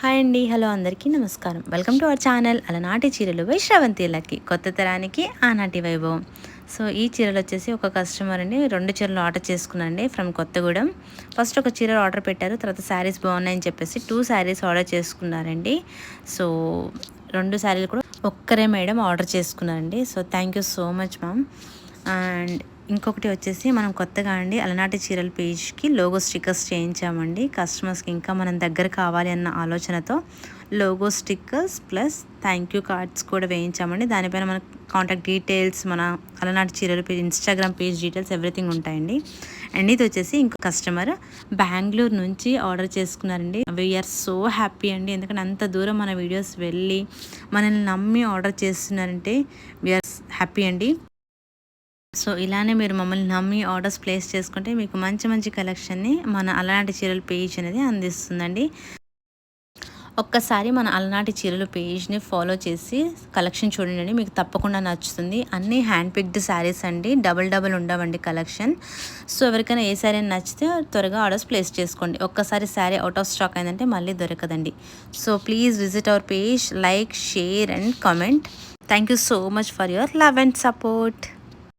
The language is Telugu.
హాయ్ అండి, హలో అందరికీ నమస్కారం. వెల్కమ్ టు అవర్ ఛానల్ అలనాటి చీరలు బై శ్రవంతిలకి. కొత్త తరానికి ఆనాటి వైభవం. సో ఈ చీరలు వచ్చేసి ఒక కస్టమర్ అండి 2 చీరలు ఆర్డర్ చేసుకున్నాండి ఫ్రమ్ కొత్తగూడెం. ఫస్ట్ ఒక చీర ఆర్డర్ పెట్టారు, తర్వాత శారీస్ బాగున్నాయని చెప్పేసి 2 శారీస్ ఆర్డర్ చేసుకున్నారండి. సో 2 శారీలు కూడా ఒక్కరే మేడం ఆర్డర్ చేసుకున్నారండి. So thank you so much ma'am. And ఇంకొకటి వచ్చేసి మనం కొత్తగా అండి అలనాటి చీరల పేజ్కి లోగో స్టిక్కర్స్ చేయించామండి. కస్టమర్స్కి ఇంకా మనం దగ్గర కావాలి అన్న ఆలోచనతో logo stickers plus thank you cards కూడా వేయించామండి. దానిపైన మన కాంటాక్ట్ డీటెయిల్స్, మన అలనాటి చీరల page Instagram page details everything ఉంటాయండి. అండ్ ఇది వచ్చేసి ఇంకో కస్టమర్ బెంగళూరు నుంచి ఆర్డర్ చేసుకున్నారండి. వీఆర్ సో హ్యాపీ అండి, ఎందుకంటే అంత దూరం మన వీడియోస్ వెళ్ళి మనల్ని నమ్మి ఆర్డర్ చేస్తున్నారంటే వీఆర్ హ్యాపీ అండి. సో ఇలానే మీరు మమ్మల్ని నమ్మి ఆర్డర్స్ ప్లేస్ చేసుకుంటే మీకు మంచి మంచి కలెక్షన్ని మన అలనాటి చీరల పేజ్ అనేది అందిస్తుందండి. ఒక్కసారి మన అలనాటి చీరల పేజ్ని ఫాలో చేసి కలెక్షన్ చూడండి, మీకు తప్పకుండా నచ్చుతుంది. అన్నీ హ్యాండ్ పిక్డ్ శారీస్ అండి, డబల్ ఉండవండి కలెక్షన్. సో ఎవరికైనా ఏ శారీ నచ్చితే త్వరగా ఆర్డర్స్ ప్లేస్ చేసుకోండి. ఒక్కసారి శారీ అవుట్ ఆఫ్ స్టాక్ అయిందంటే మళ్ళీ దొరకదండి. So please visit our page, like, share and comment. Thank you so much for your love and support.